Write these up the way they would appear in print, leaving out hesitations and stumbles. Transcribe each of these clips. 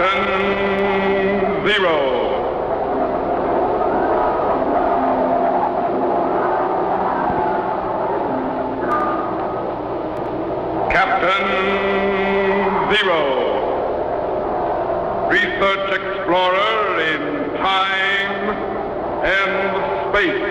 Captain Zero. Captain Zero, research explorer in time and space.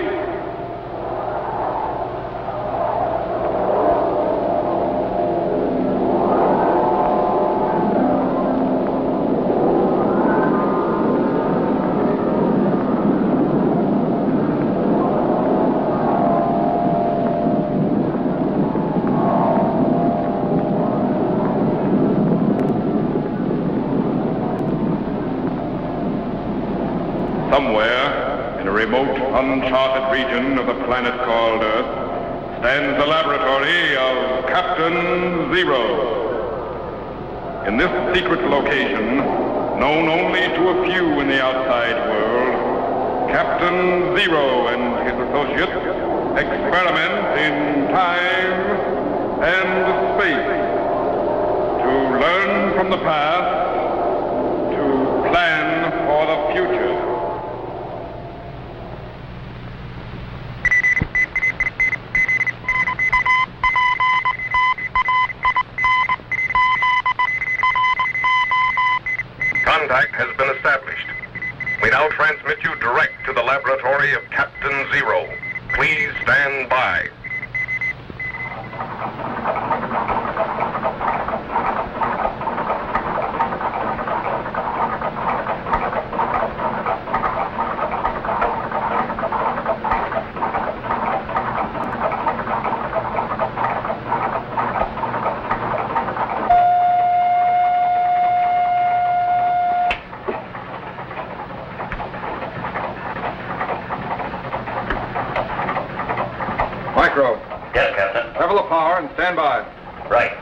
Somewhere in a remote, uncharted region of the planet called Earth stands the laboratory of Captain Zero. In this secret location, known only to a few in the outside world, Captain Zero and his associates experiment in time and space to learn from the past, to plan for the future. Contact has been established. We now transmit you direct to the laboratory of Captain Zero. Please stand by. Micro. Yes, Captain. Level the power and stand by. Right.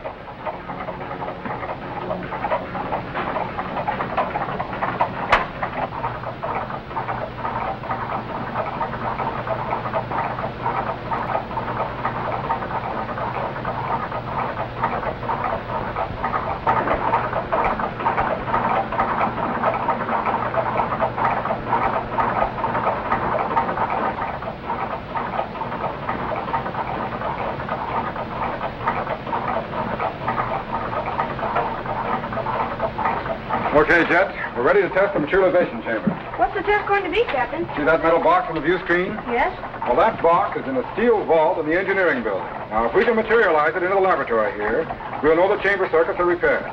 Okay, Jet. We're ready to test the materialization chamber. What's the test going to be, Captain? See that metal box on the view screen? Yes? Well, that box is in a steel vault in the engineering building. Now, if we can materialize it into the laboratory here, we'll know the chamber circuits are repaired.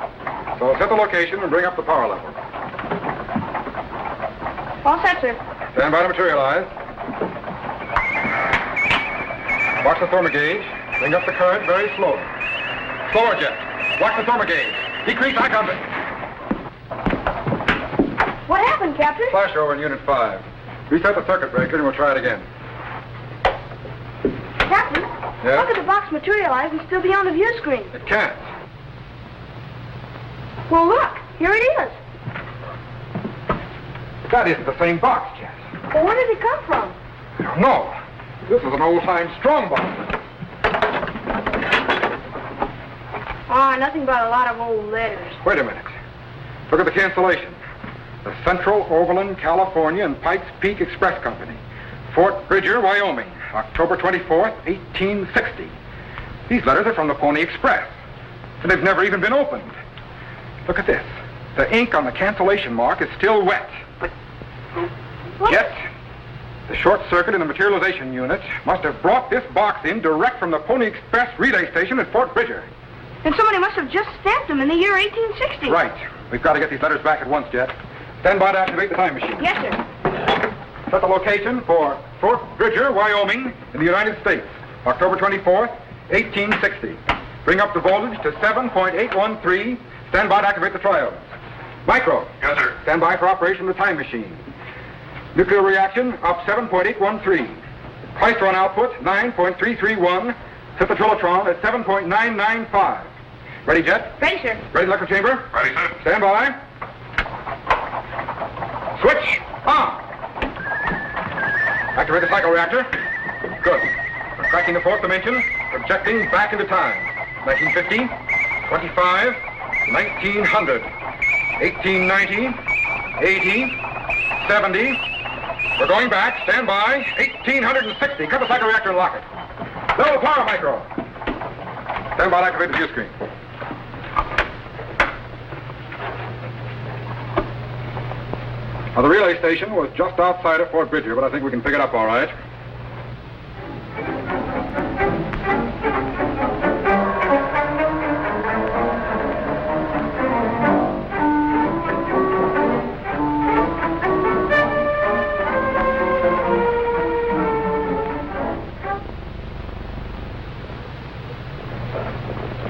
So set the location and bring up the power level. All set, sir. Stand by to materialize. Watch the thermal gauge. Bring up the current very slowly. Slower, Jet. Watch the thermal gauge. Decrease eye contact. What happened, Captain? Flashover in Unit 5. Reset the circuit breaker and we'll try it again. Captain? Yes? How could the box materialize and still be on the view screen? It can't. Well, look. Here it is. That isn't the same box, Jet. Well, where did it come from? I don't know. This is an old-time strong box. Ah, nothing but a lot of old letters. Wait a minute. Look at the cancellation. The Central Overland, California and Pikes Peak Express Company, Fort Bridger, Wyoming, October 24th, 1860. These letters are from the Pony Express, and they've never even been opened. Look at this. The ink on the cancellation mark is still wet. But... what? Yet, the short circuit in the materialization unit must have brought this box in direct from the Pony Express relay station at Fort Bridger. And somebody must have just stamped them in the year 1860. Right. We've got to get these letters back at once, Jet. Stand by to activate the time machine. Yes, sir. Set the location for Fort Bridger, Wyoming, in the United States, October 24th, 1860. Bring up the voltage to 7.813. Stand by to activate the triodes. Micro. Yes, sir. Stand by for operation of the time machine. Nuclear reaction up 7.813. Klystron output 9.331. Set the Trilotron at 7.995. Ready, Jet? Ready, sir. Ready, electric chamber? Ready, sir. Stand by. Switch on. Activate the cycle reactor. Good. We're tracking the fourth dimension, projecting back into time. 1950, 25, 1900. 1890, 80, 70. We're going back. Stand by. 1860. Cut the cycloreactor and lock it. Level power micro. Stand by to activate the view screen. Now, the relay station was just outside of Fort Bridger, but I think we can pick it up all right.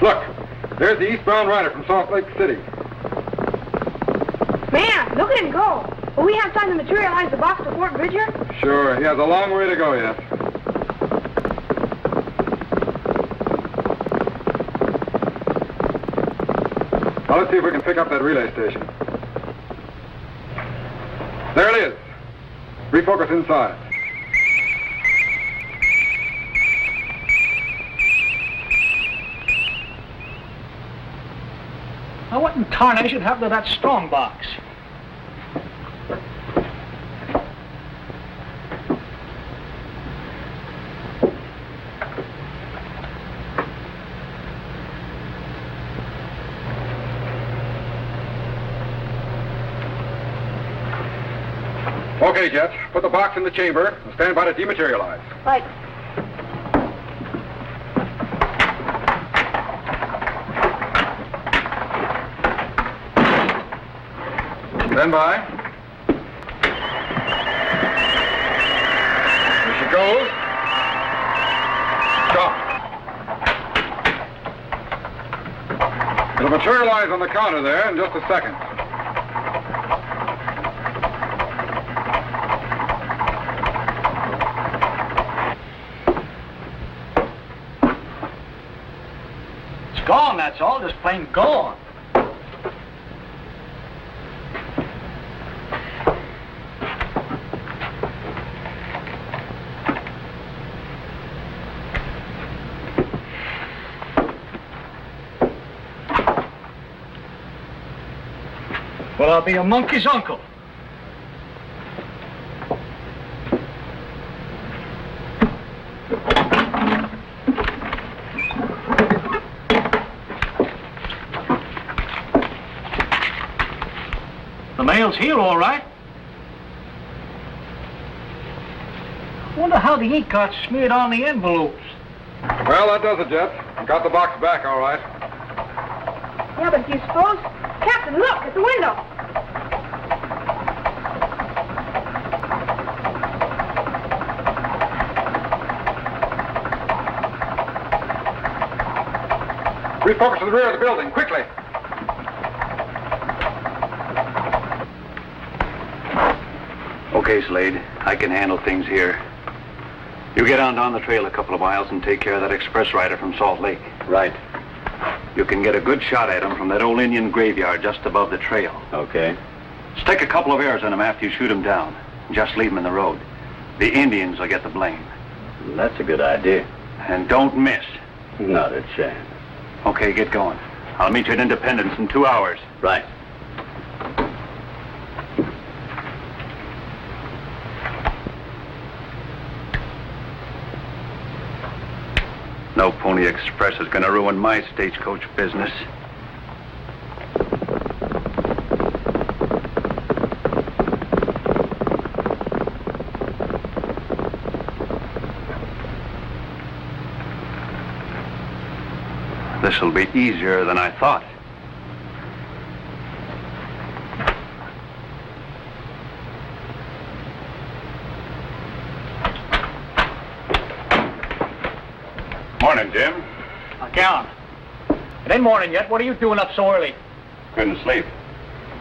Look, there's the eastbound rider from Salt Lake City. Man, look at him go. Will we have time to materialize the box to Fort Bridger? Sure, he has a long way to go yet. Now, let's see if we can pick up that relay station. There it is. Refocus inside. Now, what in tarnation happened to that strong box? Okay, Jet. Put the box in the chamber and stand by to dematerialize. Right. Stand by. Here she goes. Stop. It'll materialize on the counter there in just a second. It's gone, that's all. Just plain gone. Well, I'll be a monkey's uncle. The mail's here, all right. I wonder how the ink got smeared on the envelopes. Well, that does it, Jet. Got the box back, all right. Yeah, but do you suppose? Captain, look at the window. Refocus to the rear of the building, quickly. Okay, Slade. I can handle things here. You get on down the trail a couple of miles and take care of that express rider from Salt Lake. Right. You can get a good shot at him from that old Indian graveyard just above the trail. Okay. Stick a couple of arrows in him after you shoot him down. Just leave him in the road. The Indians will get the blame. That's a good idea. And don't miss. Not a chance. Okay, get going. I'll meet you at Independence in 2 hours. Right. No Pony Express is going to ruin my stagecoach business. This'll be easier than I thought. Morning, Jim. Count. It ain't morning yet. What are you doing up so early? Couldn't sleep.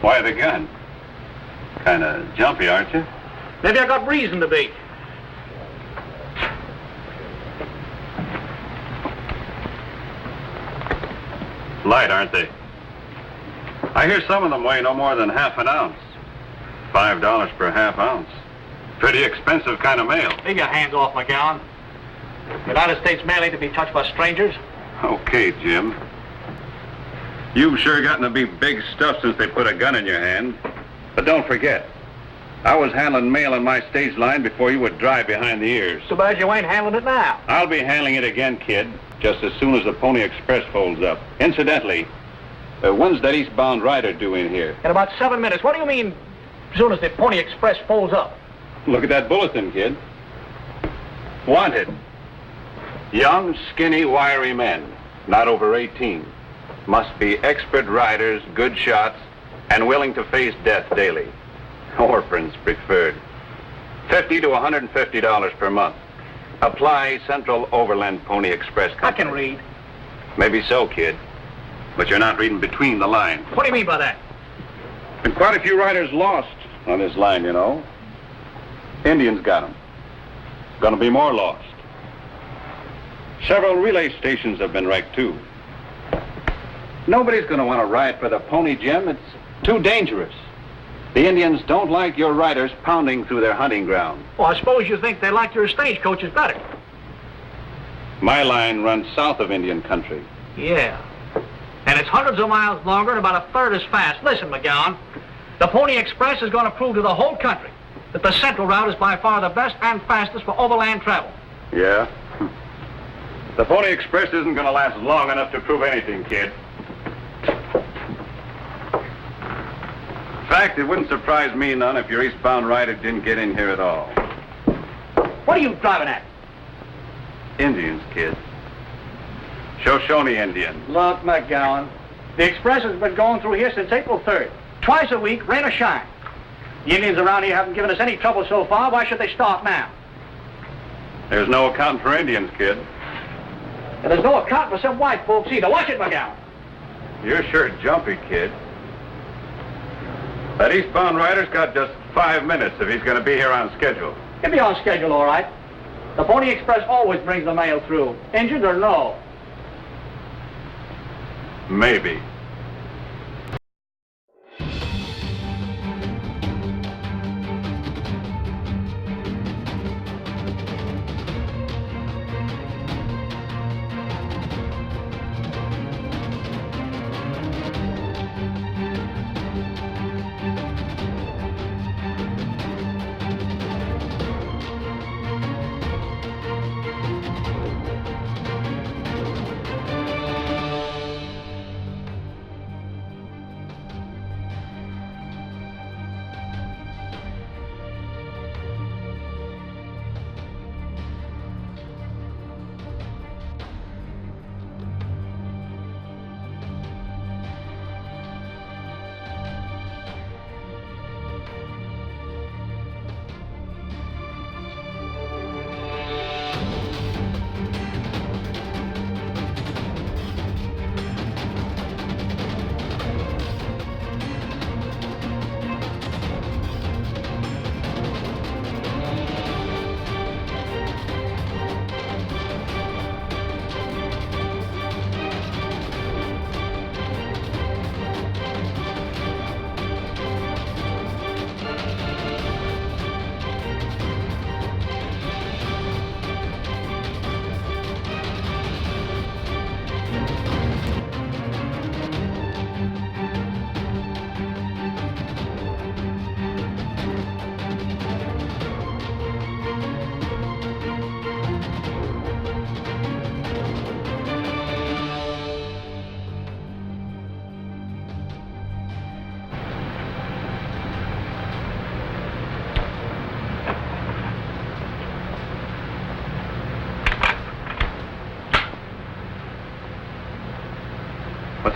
Why the gun? Kind of jumpy, aren't you? Maybe I got reason to be. Light, aren't they? I hear some of them weigh no more than half an ounce. $5 per half ounce. Pretty expensive kind of mail. Leave your hands off, McGowan. United States mail ain't to be touched by strangers. Okay, Jim. You've sure gotten to be big stuff since they put a gun in your hand. But don't forget, I was handling mail on my stage line before you would drive behind the ears. So bad you ain't handling it now. I'll be handling it again, kid, just as soon as the Pony Express folds up. Incidentally, when's that eastbound rider due in here? In about 7 minutes. What do you mean, as soon as the Pony Express folds up? Look at that bulletin, kid. Wanted. Young, skinny, wiry men, not over 18. Must be expert riders, good shots, and willing to face death daily. Orphans preferred. $50 to $150 per month. Apply Central Overland Pony Express Company. I can read. Maybe so, kid. But you're not reading between the lines. What do you mean by that? Been quite a few riders lost on this line, you know. Indians got them. Gonna be more lost. Several relay stations have been wrecked, too. Nobody's gonna want to ride for the Pony, Jim. It's too dangerous. The Indians don't like your riders pounding through their hunting ground. Well, I suppose you think they like your stagecoaches better. My line runs south of Indian country. Yeah. And it's hundreds of miles longer and about a third as fast. Listen, McGowan, the Pony Express is going to prove to the whole country that the Central route is by far the best and fastest for overland travel. Yeah? The Pony Express isn't going to last long enough to prove anything, kid. In fact, it wouldn't surprise me none if your eastbound rider didn't get in here at all. What are you driving at? Indians, kid. Shoshone Indians. Look, McGowan, the Express has been going through here since April 3rd. Twice a week, rain or shine. The Indians around here haven't given us any trouble so far. Why should they stop now? There's no accounting for Indians, kid. And there's no account for some white folks either. Watch it, McGowan. You're sure jumpy, kid. That eastbound rider's got just 5 minutes if he's going to be here on schedule. He'll be on schedule, all right. The Pony Express always brings the mail through. Engines or no? Maybe.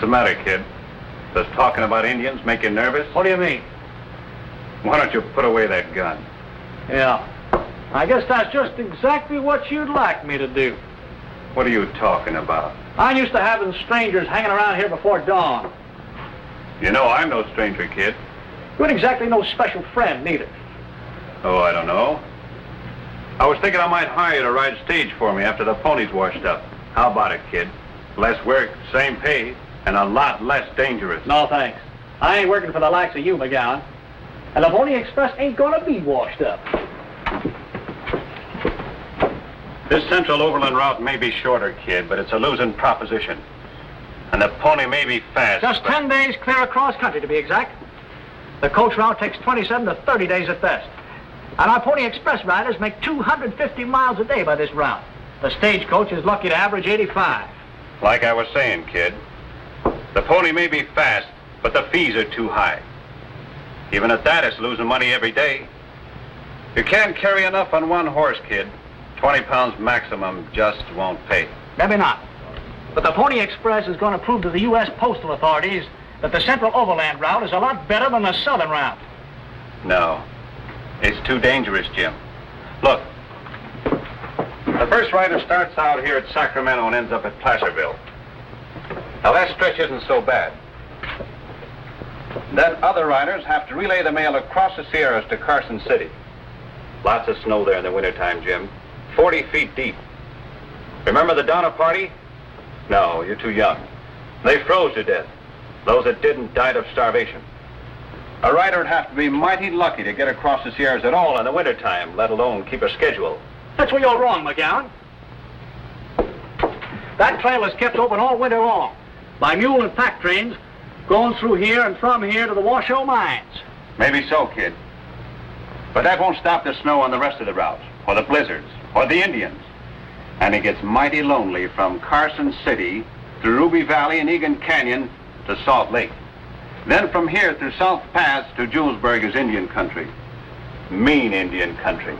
What's the matter, kid? Does talking about Indians make you nervous? What do you mean? Why don't you put away that gun? Yeah. I guess that's just exactly what you'd like me to do. What are you talking about? I'm used to having strangers hanging around here before dawn. You know I'm no stranger, kid. You ain't exactly no special friend, neither. Oh, I don't know. I was thinking I might hire you to ride stage for me after the pony's washed up. How about it, kid? Less work, same pay, and a lot less dangerous. No, thanks. I ain't working for the likes of you, McGowan. And the Pony Express ain't gonna be washed up. This Central Overland route may be shorter, kid, but it's a losing proposition. And the pony may be fast. Just 10 days clear across country, to be exact. The coach route takes 27 to 30 days at best. And our Pony Express riders make 250 miles a day by this route. The stagecoach is lucky to average 85. Like I was saying, kid, the pony may be fast, but the fees are too high. Even at that, it's losing money every day. You can't carry enough on one horse, kid. 20 pounds maximum just won't pay. Maybe not. But the Pony Express is going to prove to the U.S. postal authorities that the Central Overland route is a lot better than the Southern route. No. It's too dangerous, Jim. Look. The first rider starts out here at Sacramento and ends up at Placerville. Now, that stretch isn't so bad. Then other riders have to relay the mail across the Sierras to Carson City. Lots of snow there in the wintertime, Jim. 40 feet deep. Remember the Donner party? No, you're too young. They froze to death. Those that didn't died of starvation. A rider would have to be mighty lucky to get across the Sierras at all in the wintertime, let alone keep a schedule. That's where you're wrong, McGowan. That trail is kept open all winter long by mule and pack trains going through here and from here to the Washoe mines. Maybe so, kid. But that won't stop the snow on the rest of the routes, or the blizzards, or the Indians. And it gets mighty lonely from Carson City through Ruby Valley and Egan Canyon to Salt Lake. Then from here through South Pass to Julesburg is Indian country. Mean Indian country.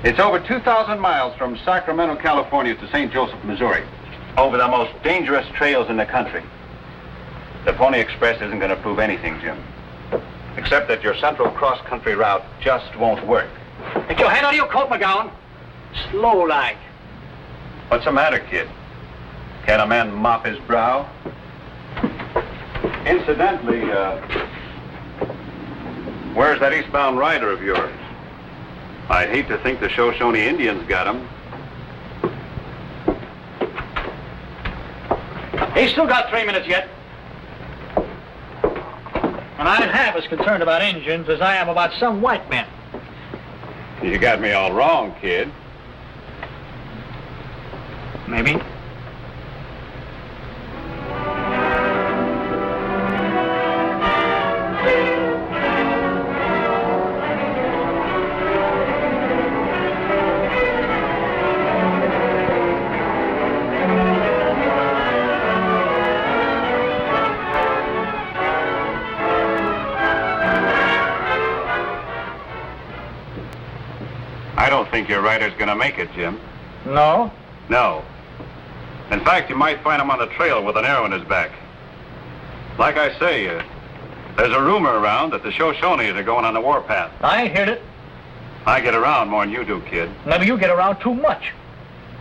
It's over 2,000 miles from Sacramento, California to St. Joseph, Missouri. Over the most dangerous trails in the country. The Pony Express isn't going to prove anything, Jim. Except that your central cross-country route just won't work. Take your hand out of your coat, McGowan. Slow like. What's the matter, kid? Can a man mop his brow? Incidentally, where's that eastbound rider of yours? I'd hate to think the Shoshone Indians got him. He's still got 3 minutes yet. And I'm half as concerned about Indians as I am about some white men. You got me all wrong, kid. Maybe. I don't think your rider's gonna make it, Jim. No? No. In fact, you might find him on the trail with an arrow in his back. Like I say, there's a rumor around that the Shoshones are going on the warpath. I ain't heard it. I get around more than you do, kid. Maybe you get around too much.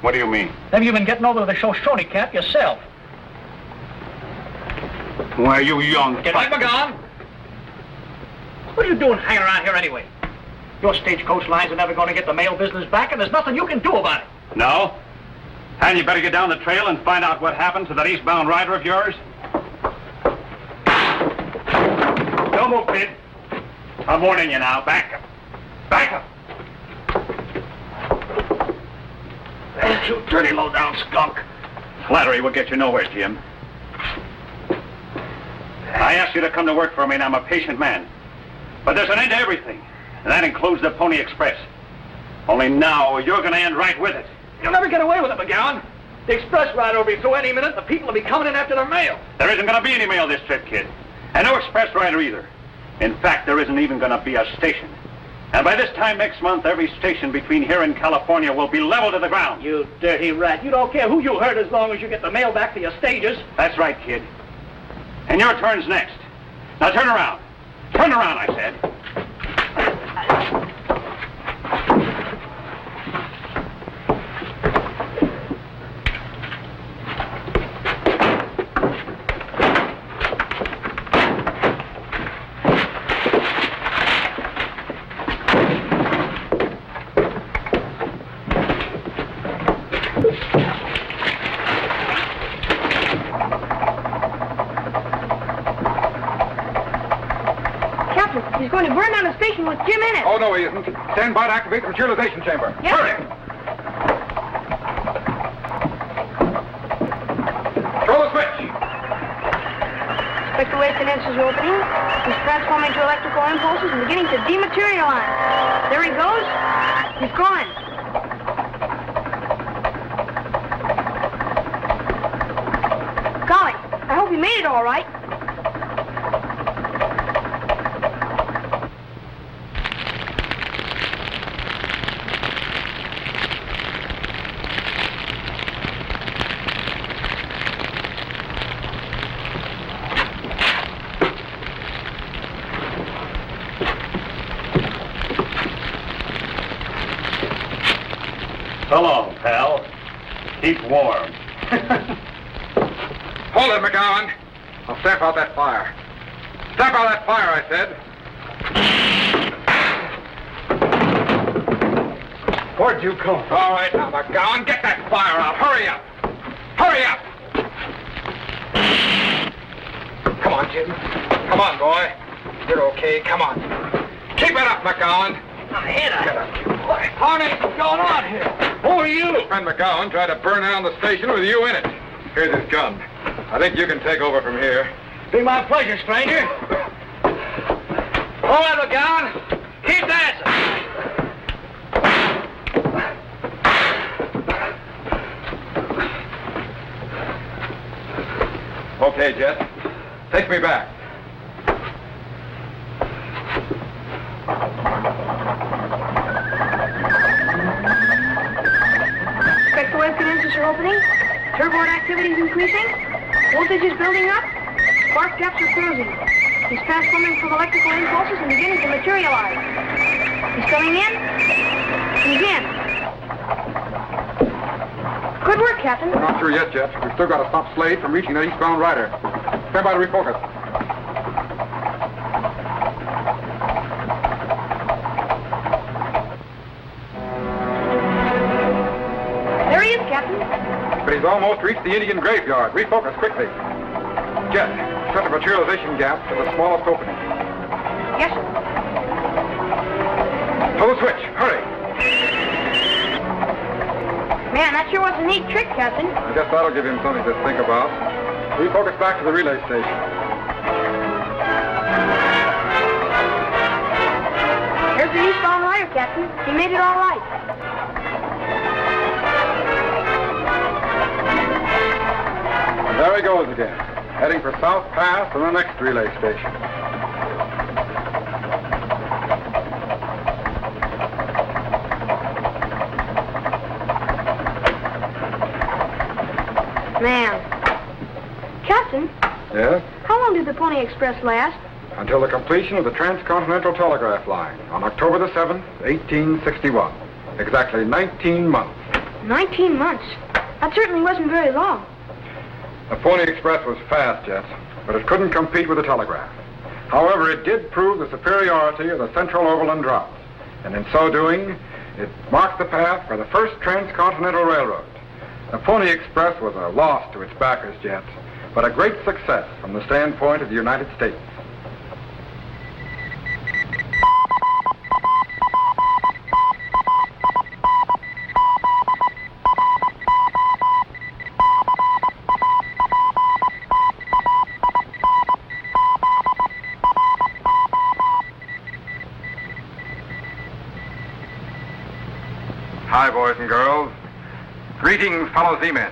What do you mean? Maybe you've been getting over to the Shoshone camp yourself. Why, you young... Get right, McGowan. What are you doing hanging around here anyway? Your stagecoach lines are never going to get the mail business back, and there's nothing you can do about it. No? And you better get down the trail and find out what happened to that eastbound rider of yours. Don't move, kid. I'm warning you now. Back up. Back up. That's you dirty, low-down skunk. Flattery will get you nowhere, Jim. I asked you to come to work for me, and I'm a patient man. But there's an end to everything, and that includes the Pony Express. Only now you're going to end right with it. You'll never get away with it, McGowan. The express rider will be through any minute. The people will be coming in after their mail. There isn't going to be any mail this trip, kid. And no express rider either. In fact, there isn't even going to be a station. And by this time next month, every station between here and California will be leveled to the ground. You dirty rat. You don't care who you hurt as long as you get the mail back to your stages. That's right, kid. And your turn's next. Now turn around. Turn around, I said. He's going to burn down the station with Jim in it. Oh, no, he isn't. Stand by to activate the materialization chamber. Yes, Hurry. sir. Throw the switch. Vector wave condensers are opening. He's transforming to electrical impulses and beginning to dematerialize. There he goes. He's gone. Golly, I hope he made it all right. So long, pal. Keep warm. Hold it, McGowan. I'll stamp out that fire. Stamp out that fire, I said. Where'd you come from? All right, now, McGowan, get that fire out. Hurry up. Hurry up. Come on, Jim. Come on, boy. You're okay. Come on. Keep it up, McGowan. Get up, you boy. Honey, what's going on here? Who are you? Friend McGowan tried to burn down the station with you in it. Here's his gun. I think you can take over from here. Be my pleasure, stranger. Hold it, McGowan. Keep dancing. Okay, Jet. Take me back. Vector wave condensers are opening. Turbine activity is increasing. Voltage is building up. Spark gaps are closing. He's transforming from electrical impulses and beginning to materialize. He's coming in. He's in. Good work, Captain. We're not through yet, Jet. We've still got to stop Slade from reaching that eastbound rider. Stand by to refocus. There he is, Captain. But he's almost reached the Indian graveyard. Refocus quickly. Jet, set the materialization gap to the smallest opening. Yes, sir. Pull the switch. Hurry. Man, that sure was a neat trick, Captain. I guess that'll give him something to think about. Refocus back to the relay station. There's the eastbound rider, Captain. He made it all right. And there he goes again, heading for South Pass and the next relay station. Man. Captain, Yes? how long did the Pony Express last? Until the completion of the Transcontinental Telegraph Line on October the 7th, 1861. Exactly 19 months. 19 months. That certainly wasn't very long. The Pony Express was fast, Jet, but it couldn't compete with the telegraph. However, it did prove the superiority of the Central Overland route, and in so doing, it marked the path for the first transcontinental railroad. The Pony Express was a loss to its backers, Jet, but a great success from the standpoint of the United States. Hi, boys and girls. Greetings, fellow Z-men.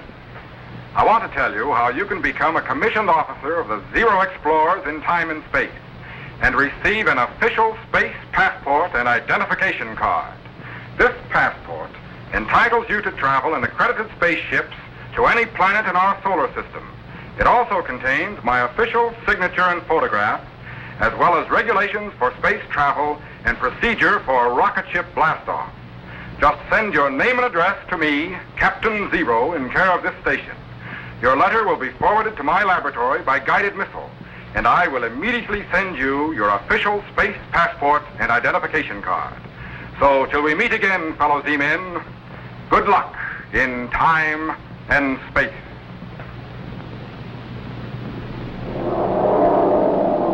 I want to tell you how you can become a commissioned officer of the Zero Explorers in time and space and receive an official space passport and identification card. This passport entitles you to travel in accredited spaceships to any planet in our solar system. It also contains my official signature and photograph, as well as regulations for space travel and procedure for rocket ship blastoff. Just send your name and address to me, Captain Zero, in care of this station. Your letter will be forwarded to my laboratory by guided missile, and I will immediately send you your official space passport and identification card. So, till we meet again, fellow Z-men, good luck in time and space.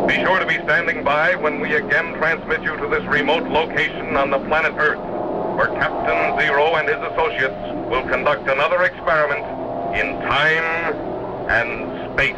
Be sure to be standing by when we again transmit you to this remote location on the planet Earth, where Captain Zero and his associates will conduct another experiment in time and space.